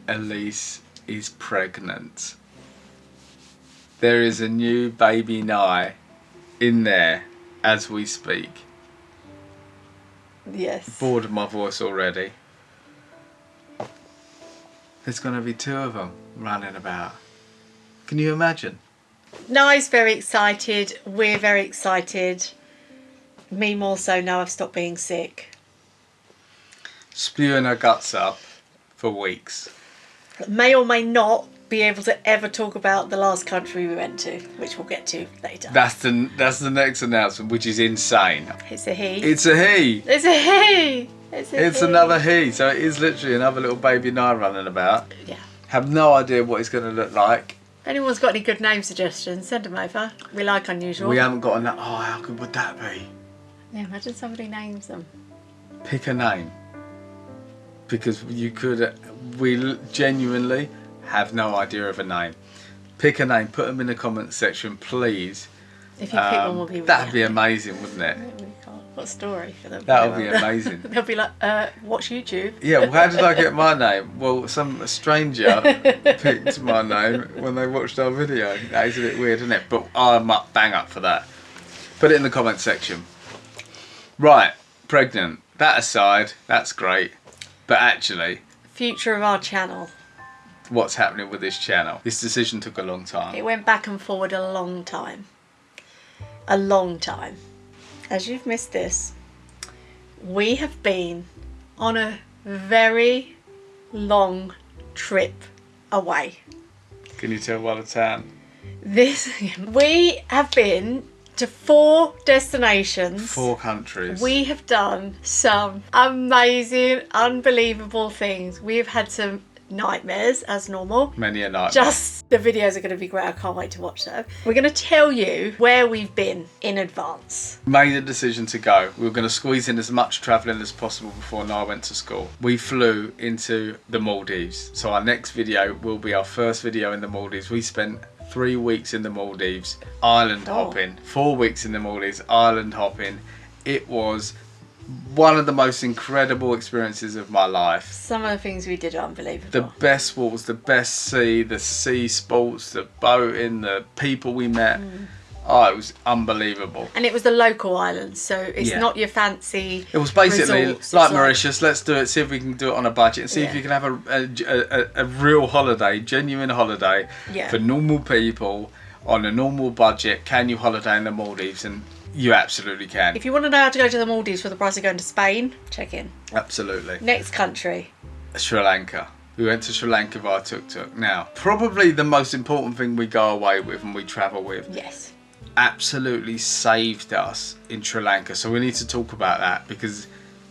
Eleise is pregnant. There is a new baby Nyh in there as we speak. Yes. Bored of my voice already. There's going to be 2 of them running about. Can you imagine? Nyh's very excited. We're very excited. Me more so now I've stopped being sick. Spewing her guts up for weeks. May or may not be able to ever talk about the last country we went to, which we'll get to later. That's the next announcement, which is insane. It's a he. It's a he. It's a he. It's Another he. So it is literally another little baby Nyh running about. Yeah. Have no idea what he's going to look like. If anyone's got any good name suggestions, send them over. We like unusual. We haven't got enough. Oh, how good would that be? Yeah, imagine somebody names them. Pick a name. Because you could, we genuinely have no idea of a name. Pick a name, put them in the comments section, please. If you pick one, we'll be really that'd be happy. amazing, wouldn't it? We can't. What a story for them. That would be amazing. They'll be like, watch YouTube. Yeah, well, how did I get my name? Well, some stranger picked my name when they watched our video. That is a bit weird, isn't it? But I'm bang up for that. Put it in the comment section. Right, pregnant. That aside, that's great. But actually, Future of our channel. what's happening with this channel? This decision took a long time. It went back and forward a long time. A long time. As you've missed this, we have been on a very long trip away. Can you tell by the tan? We have been to 4 destinations. 4 countries. We have done some amazing, unbelievable things. We have had some nightmares as normal. Many a night. Just the videos are going to be great. I can't wait to watch them. We're going to tell you where we've been in advance. Made a decision to go. We were going to squeeze in as much travelling as possible before Nyh went to school. We flew into the Maldives. So our next video will be our first video in the Maldives. We spent 3 weeks in the Maldives, island hopping. 4 weeks in the Maldives, island hopping. It was one of the most incredible experiences of my life. Some of the things we did are unbelievable. The best walks, the best sea, the sea sports, the boating, the people we met. Oh, it was unbelievable. And it was the local islands, so it's not your fancy. It was basically resorts. like Mauritius. Let's do it. See if we can do it on a budget, and see if you can have a real holiday, genuine holiday for normal people on a normal budget. Can you holiday in the Maldives? And you absolutely can. If you want to know how to go to the Maldives for the price of going to Spain, check in. Absolutely. Next country. Sri Lanka. We went to Sri Lanka via tuk-tuk. Now, probably the most important thing we go away with and we travel with. Yes. Absolutely saved us in Sri Lanka. So we need to talk about that because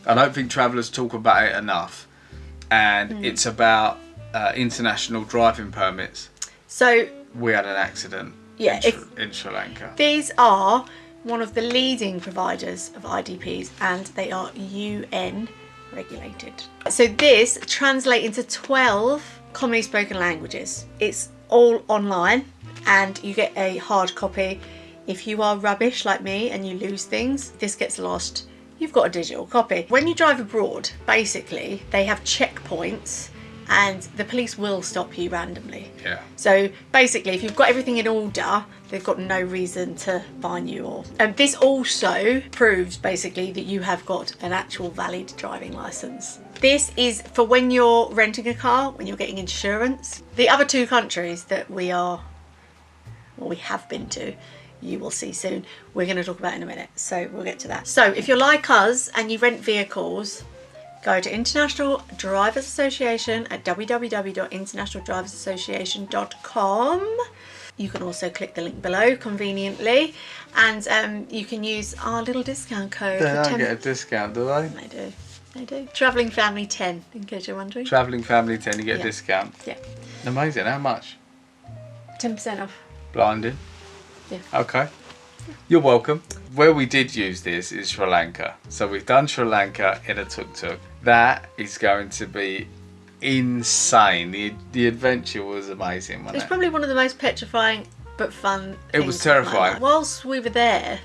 I don't think travellers talk about it enough. And it's about international driving permits. So we had an accident in Sri Lanka. These are one of the leading providers of IDPs and they are UN regulated. So this translates into 12 commonly spoken languages. It's all online and you get a hard copy. If you are rubbish like me and you lose things, this gets lost. You've got a digital copy. When you drive abroad, basically, they have checkpoints and the police will stop you randomly. Yeah. So basically, if you've got everything in order, they've got no reason to fine you. Or this also proves basically that you have got an actual valid driving license. This is for when you're renting a car, when you're getting insurance. The other 2 countries that we have been to, you will see soon. We're going to talk about in a minute, so we'll get to that. So if you're like us and you rent vehicles, go to International Drivers Association at www.internationaldriversassociation.com. You can also click the link below conveniently and you can use our little discount code. They don't get a discount, do they? They do. They do. Travelling Family 10, in case you're wondering. Travelling Family 10, you get a discount. Yeah. Amazing. How much? 10% off. Blinding. Yeah. Okay. You're welcome. Where we did use this is Sri Lanka. So we've done Sri Lanka in a tuk-tuk. That is going to be insane. The adventure was amazing, wasn't it? It's probably one of the most petrifying but fun It was terrifying. Whilst we were there,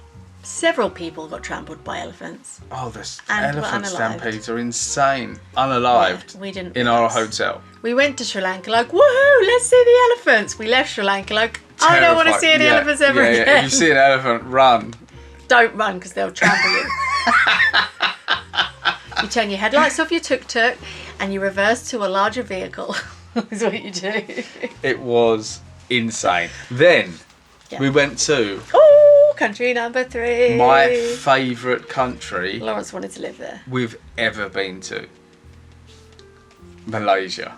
Several people got trampled by elephants. Oh, the And were elephant unalived. stampedes are insane. Unalived. Yeah, we didn't in our realise. hotel. We went to Sri Lanka like, woohoo, let's see the elephants. We left Sri Lanka like, I don't want to see any elephants ever again. If you see an elephant, run. Don't run because they'll trample you. You turn your headlights off your tuk-tuk and you reverse to a larger vehicle. Is what you do. It was insane. Then Yeah. we went to Oh, country number 3. my favourite country Lawrence wanted to live there. we've ever been to. Malaysia.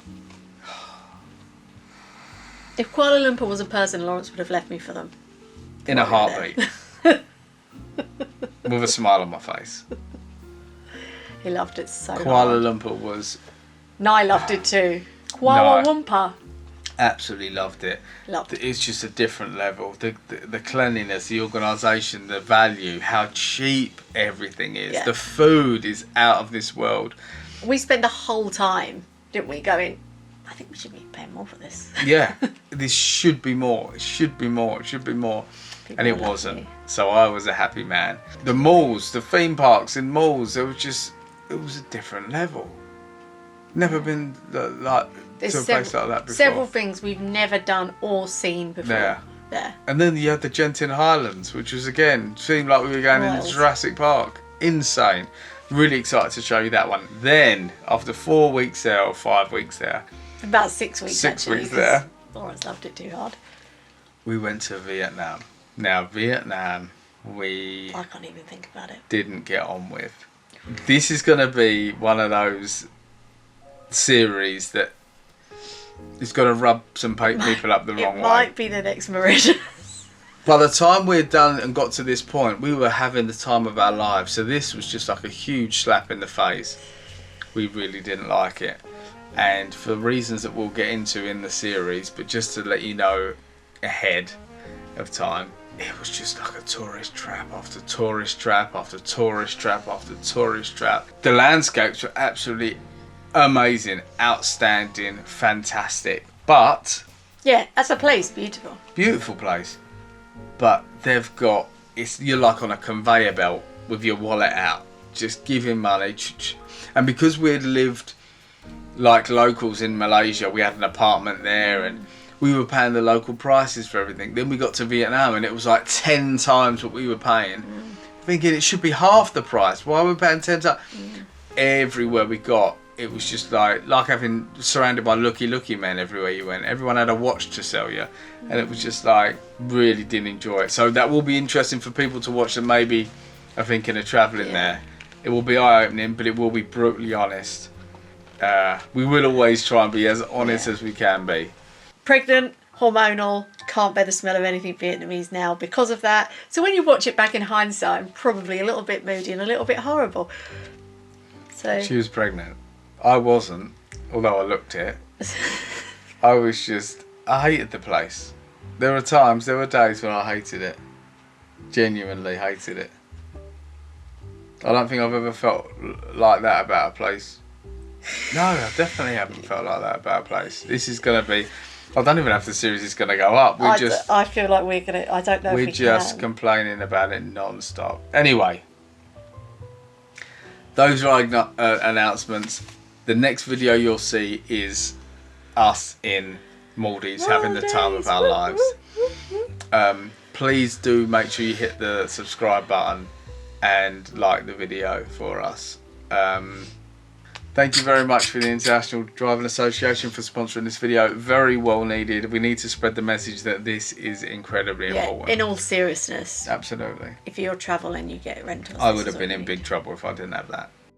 If Kuala Lumpur was a person, Lawrence would have left me for them. In a Right heartbeat. With a smile on my face. He loved it so Kuala hard. Lumpur was... Nye loved it too. Kuala No. Lumpur. Absolutely loved it. Loved it. It's just a different level. The cleanliness, the organisation, the value, how cheap everything is. Yeah. The food is out of this world. We spent the whole time, didn't we, going, I think we should be paying more for this. Yeah, this should be more. It should be more. It should be more. People And it were lucky. wasn't. So I was a happy man. The malls, the theme parks in malls, it was a different level. Never been like There's to a place like that before. several things we've never done or seen before. Yeah. There. And then you had the Genting Highlands, which was again, seemed like we were going into Wild. Jurassic Park. Insane. Really excited to show you that one. Then, after 4 weeks there, or 5 weeks there, About 6 weeks 6 actually, weeks 'cause there. Lawrence loved it too hard. we went to Vietnam. Now, Vietnam, we I can't even think about it. didn't get on with. This is going to be one of those series that is going to rub some people up the wrong It way. might be the next Mauritius. By the time we'd done and got to this point, we were having the time of our lives. So this was just like a huge slap in the face. We really didn't like it. And for reasons that we'll get into in the series, but just to let you know ahead of time, it was just like a tourist trap after tourist trap after tourist trap after tourist trap. The landscapes were absolutely amazing, outstanding, fantastic. But, Yeah, that's a place. Beautiful. beautiful place. But they've got, you're like on a conveyor belt with your wallet out, just giving money. And because we'd lived like locals in Malaysia, we had an apartment there and we were paying the local prices for everything. Then we got to Vietnam and it was like 10 times what we were paying. Thinking it should be half the price. Why are we paying 10 times? Everywhere we got, it was just like having surrounded by looky men everywhere you went. Everyone had a watch to sell you. And it was just like, really didn't enjoy it. So that will be interesting for people to watch that maybe are thinking of travelling there. It will be eye-opening, but it will be brutally honest. We will always try and be as honest as we can be. Pregnant, hormonal, can't bear the smell of anything Vietnamese now because of that. So when you watch it back in hindsight, I'm probably a little bit moody and a little bit horrible. So She was pregnant. I wasn't, although I looked it. I hated the place. There were days when I hated it. Genuinely hated it. I don't think I've ever felt like that about a place. No, I definitely haven't felt like that about a place. This is going to be... I don't even know if the series is going to go up. I feel like we're going to... I don't know if we We're just can. complaining about it non-stop. Anyway, those are our announcements. The next video you'll see is us in Maldives having the time of our lives. Please do make sure you hit the subscribe button and like the video for us. Thank you very much for the International Driving Association for sponsoring this video. Very well needed. We need to spread the message that this is incredibly important. In all seriousness, Absolutely. if you're travelling, you get rentals. I would have been in big trouble if I didn't have that.